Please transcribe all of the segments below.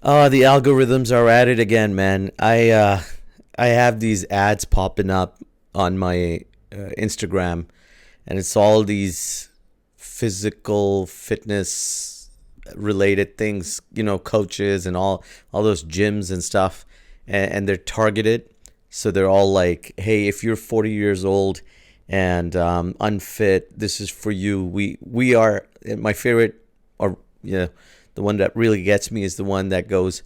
The algorithms are at it again, man. I have these ads popping up on my Instagram, and it's all these physical fitness related things, coaches and all those gyms and stuff, and they're targeted. So they're all like, "Hey, if you're 40 years old and unfit, this is for you." We are my favorite, or the one that really gets me is the one that goes,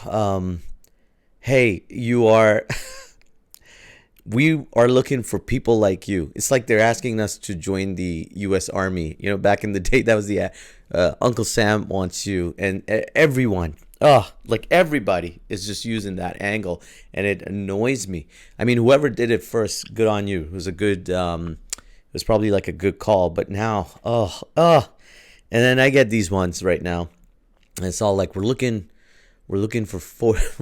um, "Hey, you are." We are looking for people like you. It's like they're asking us to join the U.S. Army. Back in the day, that was the Uncle Sam wants you, and everyone, like everybody is just using that angle, and it annoys me. I mean, whoever did it first, good on you. It was a good, it was probably like a good call. But now, and then I get these ones right now, and it's all like we're looking for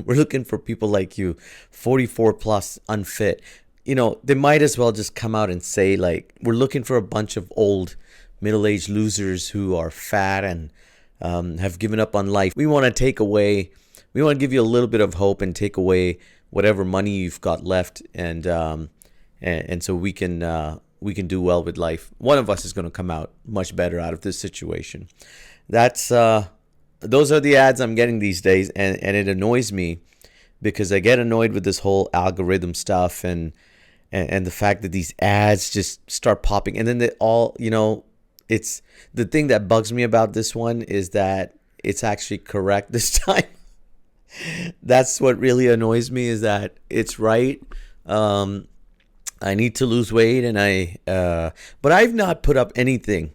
we're looking for people like you, 44 plus, unfit. They might as well just come out and say, like, we're looking for a bunch of old, middle-aged losers who are fat and have given up on life. We want to give you a little bit of hope and take away whatever money you've got left, and so we can do well with life. One of us is going to come out much better out of this situation. That's those are the ads I'm getting these days, and it annoys me because I get annoyed with this whole algorithm stuff and the fact that these ads just start popping, and then they all, it's the thing that bugs me about this one is that it's actually correct this time. That's what really annoys me, is that it's right. I need to lose weight, but I've not put up anything,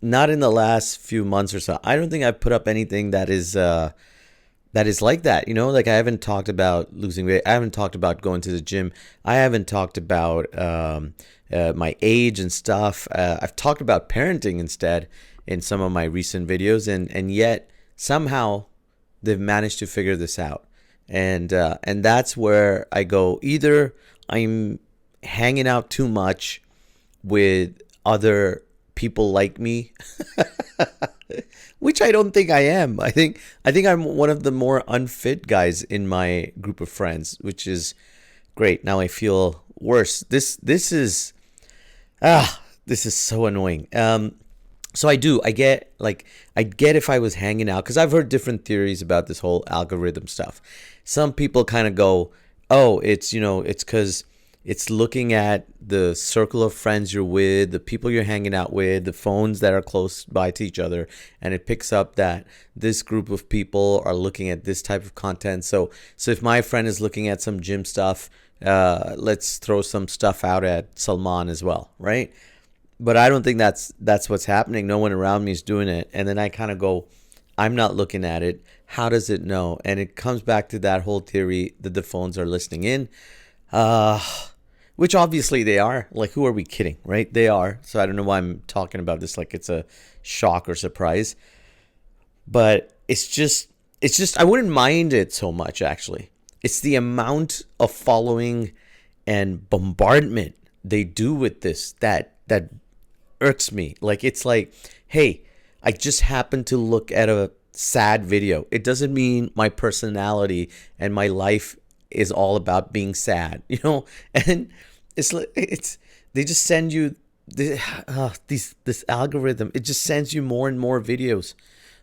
not in the last few months or so. I don't think I've put up anything that is like that. Like, I haven't talked about losing weight. I haven't talked about going to the gym. I haven't talked about my age and stuff. I've talked about parenting instead in some of my recent videos, and yet somehow they've managed to figure this out. And that's where I go, either I'm hanging out too much with other people like me, which I don't think I am. I think I'm one of the more unfit guys in my group of friends, which is great. Now I feel worse. This is so annoying. So I get if I was hanging out, because I've heard different theories about this whole algorithm stuff. Some people kind of go, oh, it's because it's looking at the circle of friends you're with, the people you're hanging out with, the phones that are close by to each other, and it picks up that this group of people are looking at this type of content. So if my friend is looking at some gym stuff, let's throw some stuff out at Salman as well, right? But I don't think that's what's happening. No one around me is doing it. And then I kind of go, I'm not looking at it. How does it know? And it comes back to that whole theory that the phones are listening in, which obviously they are. Like, who are we kidding, right? They are. So I don't know why I'm talking about this like it's a shock or surprise. But it's just I wouldn't mind it so much, actually. It's the amount of following and bombardment they do with this that irks me. Like, it's like, hey, I just happened to look at a sad video. It doesn't mean my personality and my life is all about being sad, and they just send you this algorithm. It just sends you more and more videos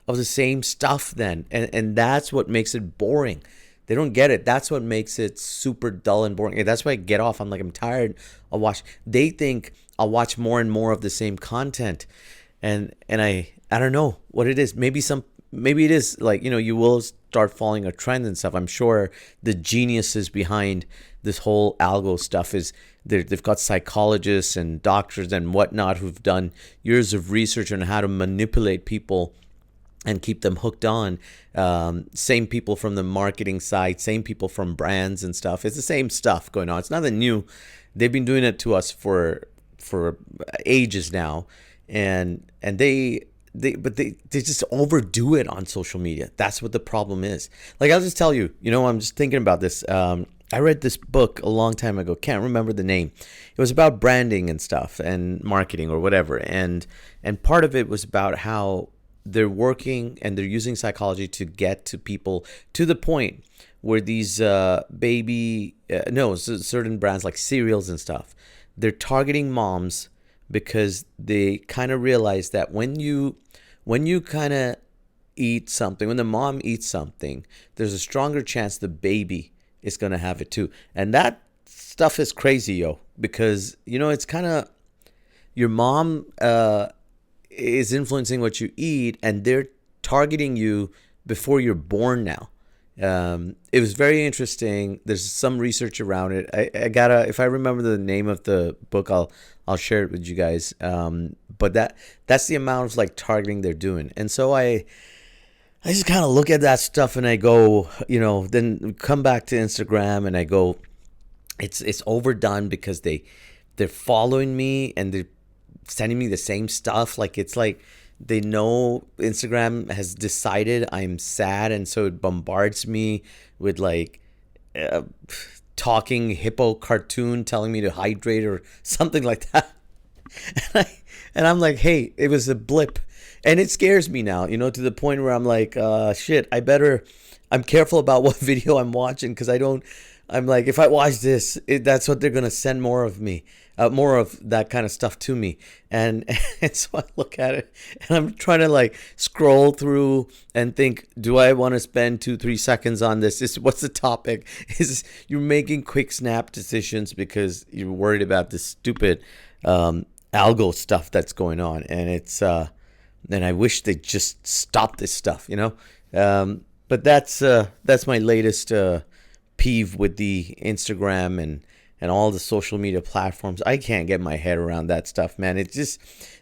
of the same stuff then, and that's what makes it boring. They don't get it. That's what makes it super dull and boring. And that's why I get off. I'm like, I'm tired of watching. They think I'll watch more and more of the same content, and I don't know what it is. Maybe it is like, you will start following a trend and stuff. I'm sure the geniuses behind this whole algo stuff is they've got psychologists and doctors and whatnot who've done years of research on how to manipulate people and keep them hooked on. Same people from the marketing side, same people from brands and stuff. It's the same stuff going on. It's nothing new. They've been doing it to us for ages now, and they just overdo it on social media. That's what the problem is. Like, I'll just tell you, I'm just thinking about this. I read this book a long time ago. Can't remember the name. It was about branding and stuff and marketing or whatever. And part of it was about how they're working and they're using psychology to get to people to the point where these certain brands like cereals and stuff, they're targeting moms because they kind of realize that when you kind of eat something, when the mom eats something, there's a stronger chance the baby is going to have it too. And that stuff is crazy, yo, because, it's kind of your mom is influencing what you eat, and they're targeting you before you're born now. It was very interesting. There's some research around it. I gotta, if I remember the name of the book, I'll share it with you guys. But that's the amount of like targeting they're doing. And so I just kind of look at that stuff and I go, then come back to Instagram and I go, it's overdone because they're following me and they're sending me the same stuff. Like, it's like they know Instagram has decided I'm sad, and so it bombards me with like talking hippo cartoon telling me to hydrate or something like that. And I'm like, hey, it was a blip. And it scares me now, to the point where I'm like, shit, I'm careful about what video I'm watching, because I'm like, if I watch this, that's what they're going to send more of me, more of that kind of stuff to me. And so I look at it and I'm trying to like scroll through and think, do I want to spend 2-3 seconds on this? What's the topic? You're making quick snap decisions because you're worried about this stupid algo stuff that's going on. And and I wish they'd just stop this stuff, but that's my latest peeve with the Instagram and all the social media platforms. I can't get my head around that stuff, man. It's just,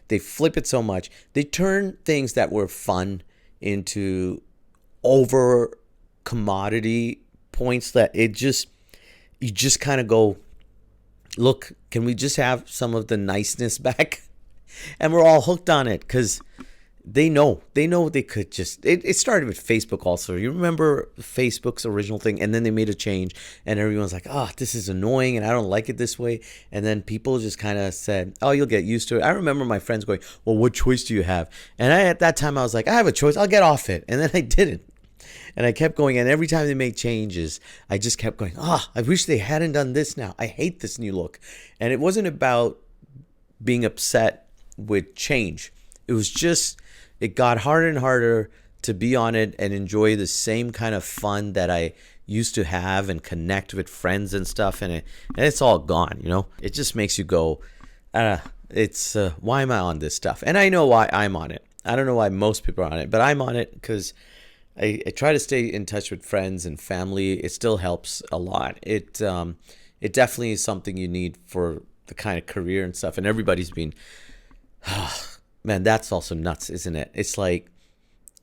they flip it so much. They turn things that were fun into over commodity points that you just kind of go, look, can we just have some of the niceness back? And we're all hooked on it because they know they could just, it started with Facebook also. You remember Facebook's original thing, and then they made a change and everyone's like, oh, this is annoying and I don't like it this way. And then people just kind of said, oh, you'll get used to it. I remember my friends going, well, what choice do you have? And at that time I was like, I have a choice, I'll get off it. And then I didn't. And I kept going, and every time they made changes, I just kept going, I wish they hadn't done this now. I hate this new look. And it wasn't about being upset with change. It was just, it got harder and harder to be on it and enjoy the same kind of fun that I used to have and connect with friends and stuff. And it's all gone, It just makes you go, why am I on this stuff? And I know why I'm on it. I don't know why most people are on it, but I'm on it because I try to stay in touch with friends and family. It still helps a lot. It definitely is something you need for the kind of career and stuff. And everybody's been, man, that's also nuts, isn't it? It's like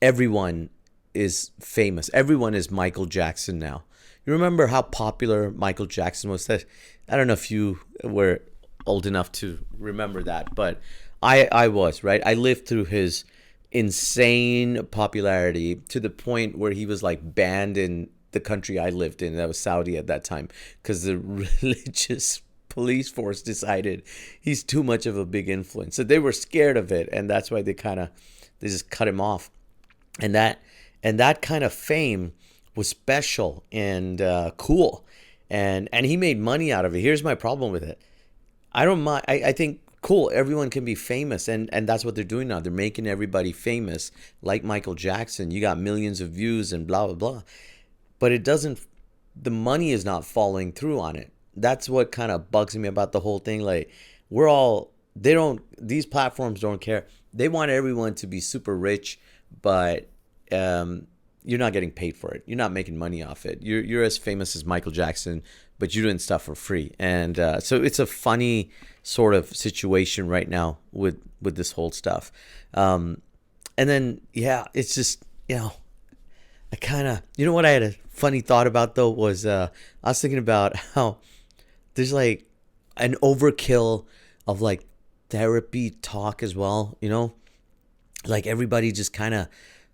everyone is famous. Everyone is Michael Jackson now. You remember how popular Michael Jackson was? That, I don't know if you were old enough to remember that, but I was, right? I lived through his insane popularity to the point where he was like banned in the country I lived in. That was Saudi at that time, because the religious police force decided he's too much of a big influence. So they were scared of it, and that's why they just cut him off. And that kind of fame was special and cool, and he made money out of it. Here's my problem with it. I don't mind. I think, cool, everyone can be famous, and that's what they're doing now. They're making everybody famous, like Michael Jackson. You got millions of views and blah blah blah, but the money is not following through on it. That's what kind of bugs me about the whole thing. Like, these platforms don't care. They want everyone to be super rich, but you're not getting paid for it. You're not making money off it. You're as famous as Michael Jackson, but you're doing stuff for free. And so it's a funny sort of situation right now with this whole stuff. And then, yeah, it's just, I kind of, what I had a funny thought about though was I was thinking about how there's like an overkill of like therapy talk as well, like everybody just kind of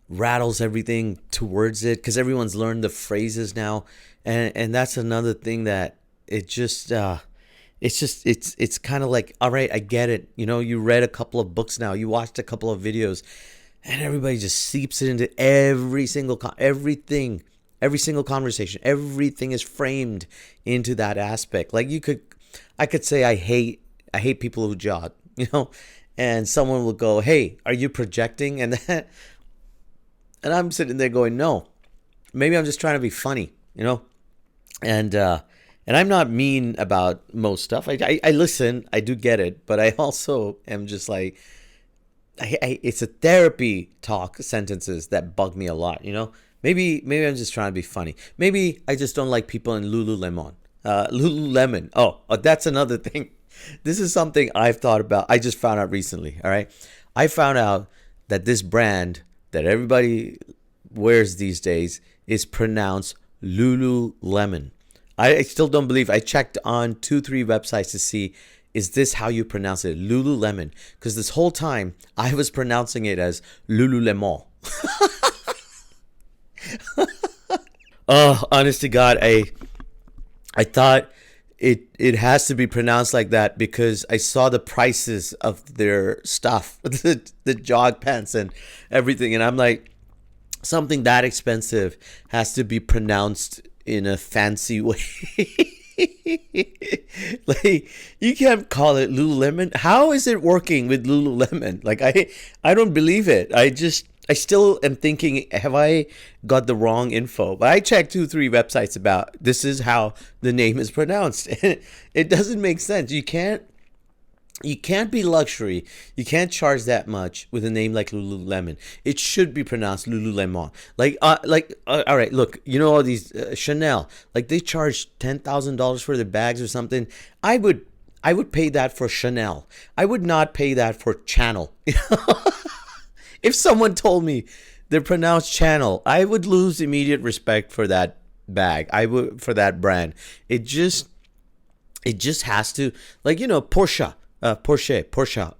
rattles everything towards it because everyone's learned the phrases now. And that's another thing that it's kind of like, all right, I get it. You read a couple of books now, you watched a couple of videos. and everybody just seeps it into every single every single conversation. Everything is framed into that aspect. Like I could say I hate people who jog, and someone will go, "Hey, are you projecting?" And and I'm sitting there going, "No, maybe I'm just trying to be funny, and and I'm not mean about most stuff. I listen, I do get it, but I also am just like, it's a therapy talk sentences that bug me a lot. Maybe I'm just trying to be funny. Maybe I just don't like people in Lulu-lemon. Lulu-lemon. Oh, that's another thing. This is something I've thought about. I just found out recently. All right, I found out that this brand that everybody wears these days is pronounced Lulu-lemon. I still don't believe. I checked on 2-3 websites to see, is this how you pronounce it, Lulu-lemon? Because this whole time I was pronouncing it as Lulu-lemon. Oh, honest to God, I thought it has to be pronounced like that because I saw the prices of their stuff, the jog pants and everything, and I'm like, something that expensive has to be pronounced in a fancy way. Like, you can't call it Lululemon. How is it working with Lululemon? Like, I don't believe it. I still am thinking, have I got the wrong info? But I checked 2-3 websites about this is how the name is pronounced. And it doesn't make sense. You can't be luxury. You can't charge that much with a name like Lululemon. It should be pronounced Lulu-lemon. All right, look, all these Chanel, like they charge $10,000 for their bags or something. I would pay that for Chanel. I would not pay that for Channel. If someone told me they're pronounced Channel, I would lose immediate respect for that bag. I would, for that brand. It just has to, like, Porsche. Porsche,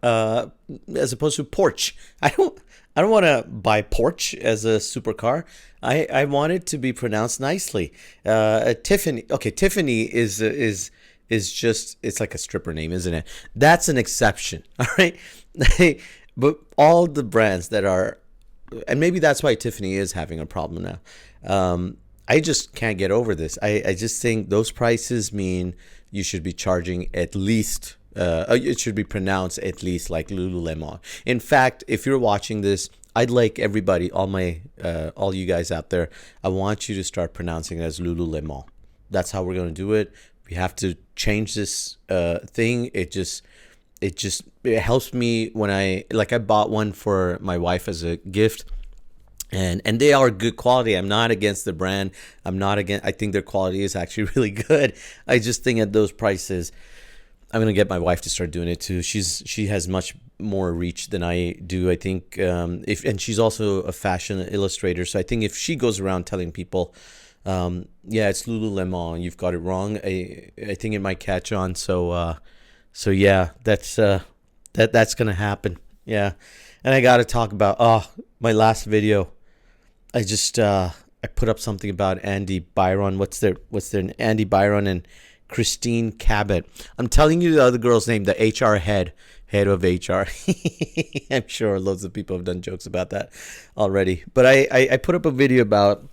as opposed to Porsche. I don't want to buy Porsche as a supercar. I want it to be pronounced nicely. Tiffany. Okay, Tiffany is just, it's like a stripper name, isn't it? That's an exception. All right, but all the brands that are, and maybe that's why Tiffany is having a problem now. I just can't get over this. I just think those prices mean you should be charging at least. It should be pronounced at least like Lulu-lemon. In fact, if you're watching this, I'd like everybody, all you guys out there, I want you to start pronouncing it as Lulu-lemon. That's how we're going to do it. We have to change this thing. It helps me when I bought one for my wife as a gift. And they are good quality. I'm not against the brand. I think their quality is actually really good. I just think at those prices, I'm gonna get my wife to start doing it too. She has much more reach than I do. I think and she's also a fashion illustrator. So I think if she goes around telling people, yeah, it's Lulu-lemon, you've got it wrong, I think it might catch on. So yeah, that's gonna happen. Yeah, and I gotta talk about my last video. I put up something about Andy Byron. What's their Andy Byron and Christine Cabot. I'm telling you the other girl's name, the HR head of HR. I'm sure loads of people have done jokes about that already. But I put up a video about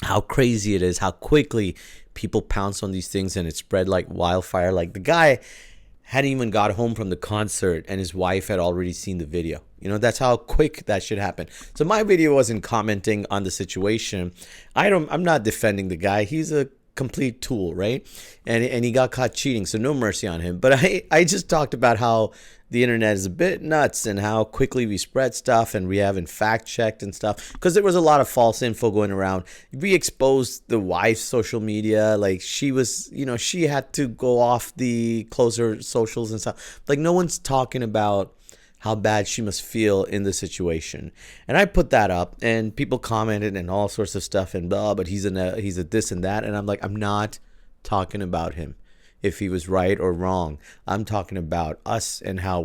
how crazy it is, how quickly people pounce on these things and it spread like wildfire. Like the guy hadn't even got home from the concert and his wife had already seen the video. That's how quick that should happen. So my video wasn't commenting on the situation. I'm not defending the guy. He's a complete tool, right? And he got caught cheating, so no mercy on him. But I just talked about how the internet is a bit nuts and how quickly we spread stuff and we haven't fact checked and stuff, because there was a lot of false info going around. We exposed the wife's social media, like she was, she had to go off the closer socials and stuff. Like no one's talking about how bad she must feel in the situation. And I put that up and people commented and all sorts of stuff and blah, but he's a this and that. And I'm like, I'm not talking about him if he was right or wrong. I'm talking about us and how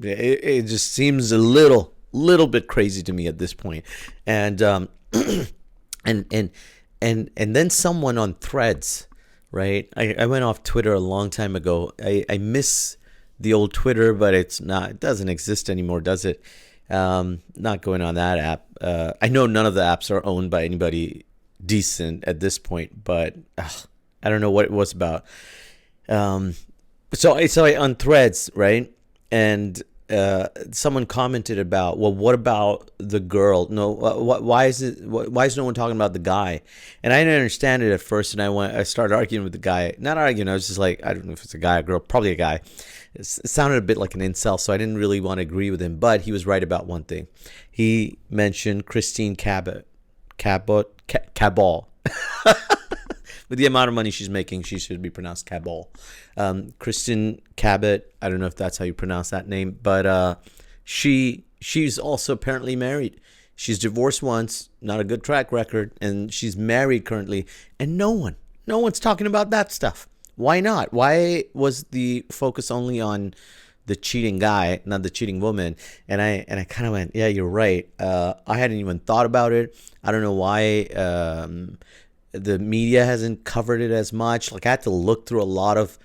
it just seems a little bit crazy to me at this point. And and then someone on Threads, right? I went off Twitter a long time ago. I miss the old Twitter, but it doesn't exist anymore, does it? Not going on that app. I know none of the apps are owned by anybody decent at this point, but I don't know what it was about. Um, so I on Threads, right? And someone commented about, well, what about the girl? No, why is it? Why is no one talking about the guy? And I didn't understand it at first, and I started arguing with the guy. Not arguing, I was just like, I don't know if it's a guy or girl, probably a guy. It sounded a bit like an incel, so I didn't really want to agree with him. But he was right about one thing. He mentioned Christine Cabot. With the amount of money she's making, she should be pronounced Cabot. Kristen Cabot, I don't know if that's how you pronounce that name, but she's also apparently married. She's divorced once, not a good track record, and she's married currently, and no one's talking about that stuff. Why not? Why was the focus only on the cheating guy, not the cheating woman? And I kind of went, yeah, you're right. I hadn't even thought about it. I don't know why the media hasn't covered it as much. Like, I had to look through a lot of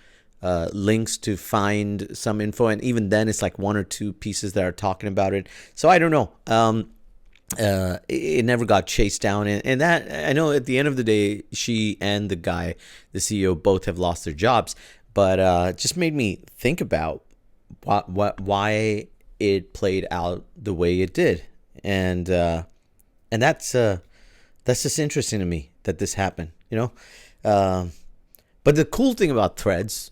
links to find some info, and even then it's like one or two pieces that are talking about it. So I don't know. It never got chased down, and that, I know at the end of the day, she and the guy, the CEO, both have lost their jobs. But just made me think about why it played out the way it did, and that's just interesting to me that this happened, you know. But the cool thing about Threads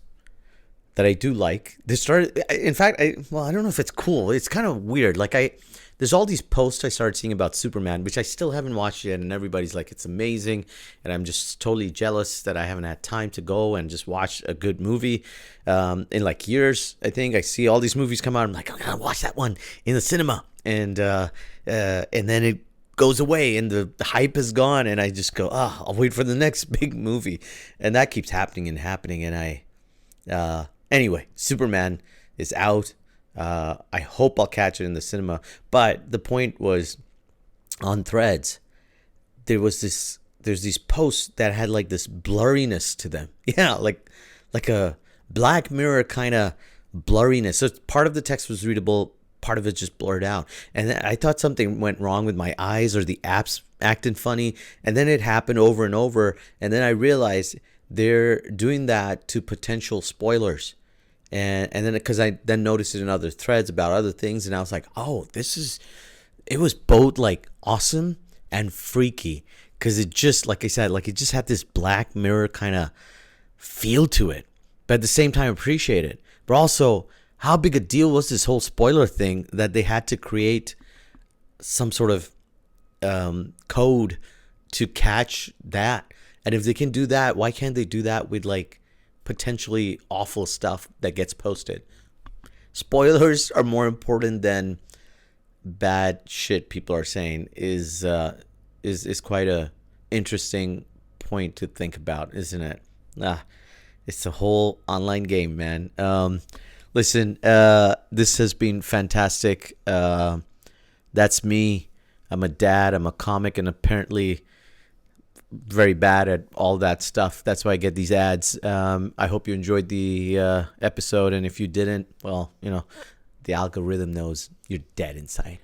that I do like, this started. In fact, I don't know if it's cool. It's kind of weird. Like, there's all these posts I started seeing about Superman, which I still haven't watched yet, and everybody's like, it's amazing, and I'm just totally jealous that I haven't had time to go and just watch a good movie in like years. I think I see all these movies come out. I'm like, I'm gonna watch that one in the cinema, and then it goes away and the hype is gone, and I just go, I'll wait for the next big movie, and that keeps happening and happening. And anyway, Superman is out. I hope I'll catch it in the cinema. But the point was, on Threads, there's these posts that had like this blurriness to them. Yeah, like a Black Mirror kind of blurriness. So part of the text was readable, part of it just blurred out. And I thought something went wrong with my eyes, or the app's acting funny. And then it happened over and over. And then I realized they're doing that to potential spoilers. And then, because I then noticed it in other threads about other things, and I was like, oh, it was both like awesome and freaky, because it just, like I said, like, it just had this Black Mirror kind of feel to it, but at the same time appreciate it. But also, how big a deal was this whole spoiler thing that they had to create some sort of code to catch that? And if they can do that, why can't they do that with like potentially awful stuff that gets posted? Spoilers are more important than bad shit people are saying is quite a interesting point to think about, isn't it? It's a whole online game, man. Listen, this has been fantastic. That's me. I'm a dad, I'm a comic, and apparently very bad at all that stuff. That's why I get these ads. I hope you enjoyed the episode, and if you didn't, well, you know, the algorithm knows you're dead inside.